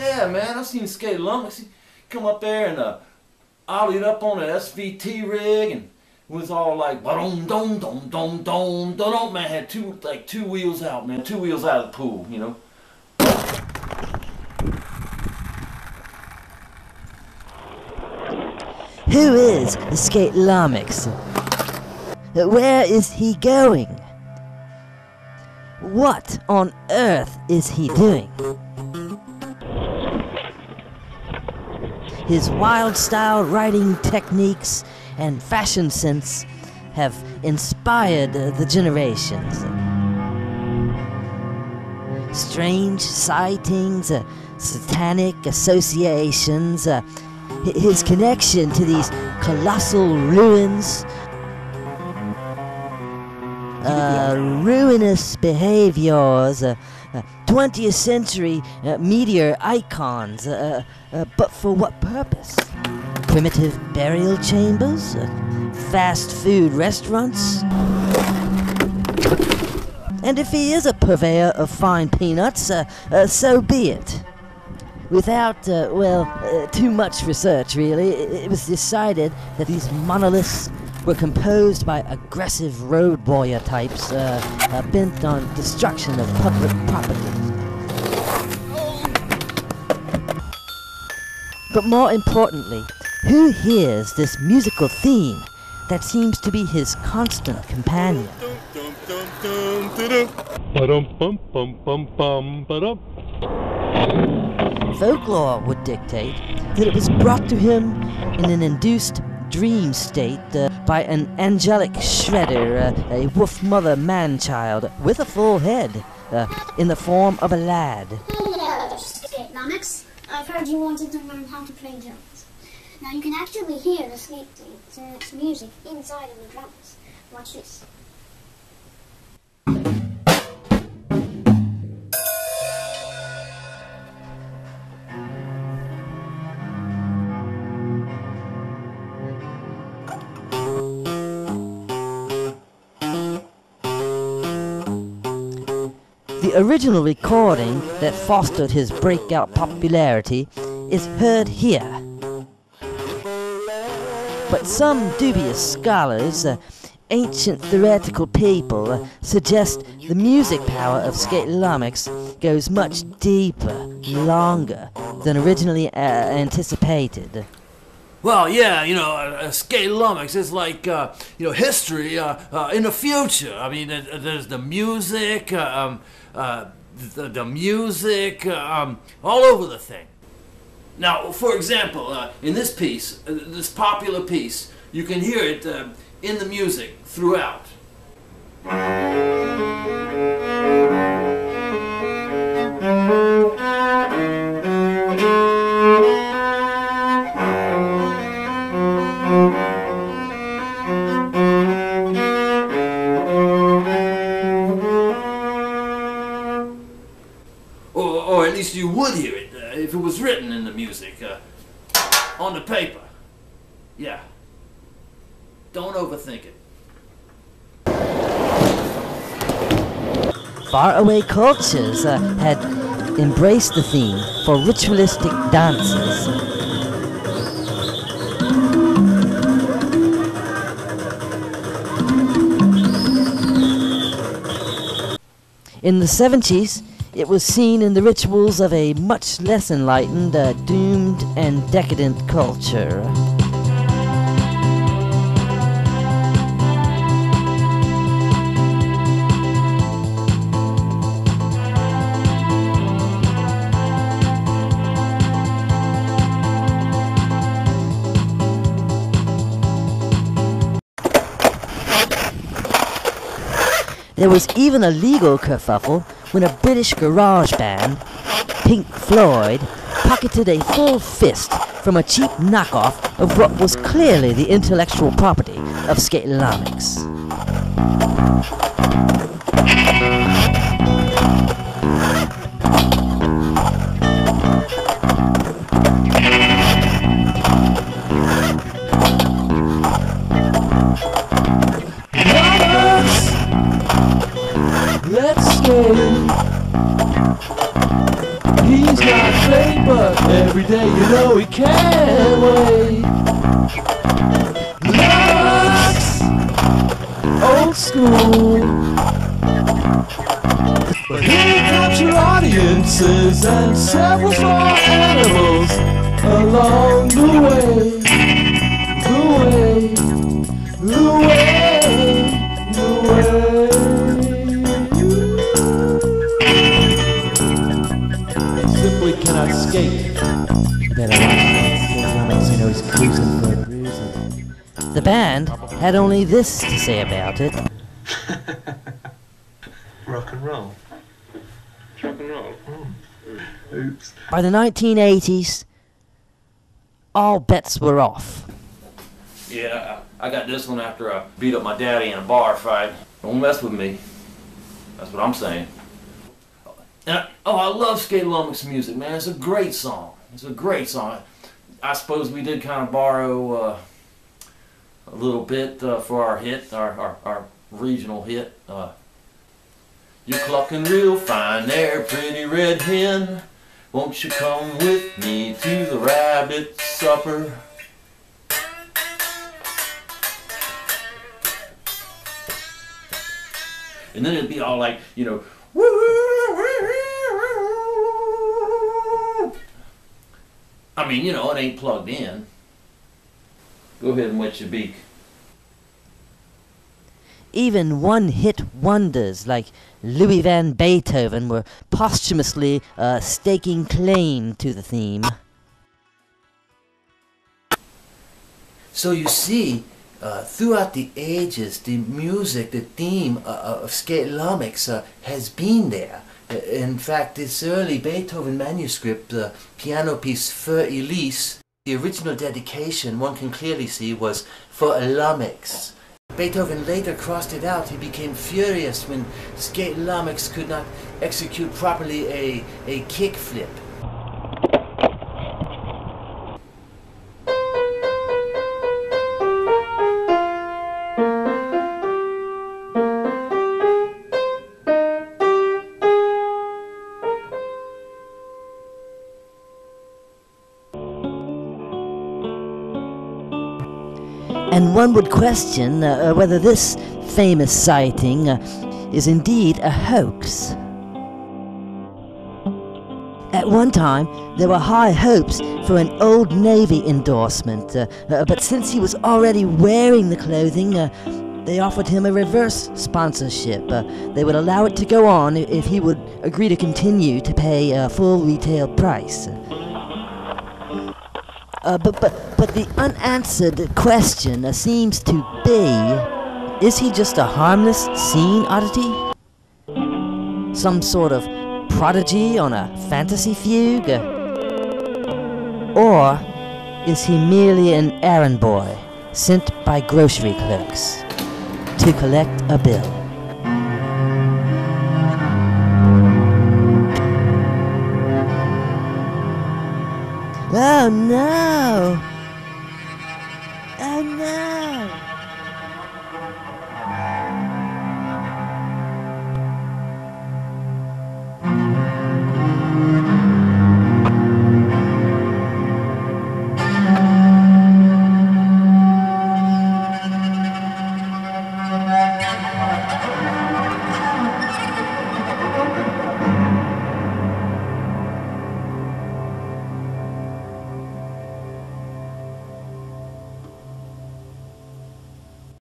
yeah, man, I've seen Skate Lummox. He come up there and ollied up on an SVT rig and was all like, ba-dum, dum, dum, dum, dum, dum, man, had two wheels out, man, 2 wheels out of the pool, you know. Who is sk8 lummox? Where is he going? What on earth is he doing? His wild style writing techniques and fashion sense have inspired the generations. Strange sightings, satanic associations, his connection to these colossal ruins, ruinous behaviors, 20th century meteor icons, but for what purpose? Primitive burial chambers? Fast food restaurants? And if he is a purveyor of fine peanuts, so be it. Without, too much research, really, it was decided that these monoliths were composed by aggressive road warrior types bent on destruction of public property. But more importantly, who hears this musical theme that seems to be his constant companion? Folklore would dictate that it was brought to him in an induced dream state by an angelic shredder, a wolf mother man-child with a full head, in the form of a lad. Hello, sk8 lummox. I've heard you wanted to learn how to play drums. Now you can actually hear the sk8 music inside of the drums. Watch this. The original recording that fostered his breakout popularity is heard here. But some dubious scholars, ancient theoretical people, suggest the music power of sk8 lummox goes much deeper, longer than originally anticipated. Well, yeah, you know, sk8 lummox is like, you know, history in the future. I mean, there's the music, the music, all over the thing. Now, for example, in this piece, this popular piece, you can hear it in the music throughout. Or at least you would hear it if it was written in the music, on the paper. Yeah. Don't overthink it. Faraway cultures had embraced the theme for ritualistic dances. In the 70s, it was seen in the rituals of a much less enlightened, doomed and decadent culture. There was even a legal kerfuffle when a British garage band, Pink Floyd, pocketed a full fist from a cheap knockoff of what was clearly the intellectual property of sk8 lummox. Let's go. He's got not late, but every day you know he can't wait. Lummox, old school, but he captured audiences and several small animals along the way. The way, the way, the way. Simply cannot skate. Better watch you know he's cruising for a bruising. The band had only this to say about it. Rock and roll. Rock and roll. Oops. By the 1980s, all bets were off. Yeah, I got this one after I beat up my daddy in a bar fight. Don't mess with me. That's what I'm saying. And I love Skate Lummox music, man. It's a great song. It's a great song. I suppose we did kind of borrow a little bit for our hit, our regional hit. You're clucking real fine there, pretty red hen. Won't you come with me to the rabbit supper? And then it'd be all like, you know, I mean, you know, it ain't plugged in. Go ahead and wet your beak. Even one-hit wonders like Louis van Beethoven were posthumously staking claim to the theme. So you see, throughout the ages, the music, the theme of Skate Lummox has been there. In fact, this early Beethoven manuscript, the piano piece Für Elise, the original dedication, one can clearly see, was for a lummox. Beethoven later crossed it out. He became furious when Skate Lummox could not execute properly a kickflip. And one would question whether this famous sighting is indeed a hoax. At one time, there were high hopes for an Old Navy endorsement, but since he was already wearing the clothing, they offered him a reverse sponsorship. They would allow it to go on if he would agree to continue to pay a full retail price. But the unanswered question seems to be, is he just a harmless scene oddity? Some sort of prodigy on a fantasy fugue? Or is he merely an errand boy sent by grocery clerks to collect a bill? Oh no! Oh no!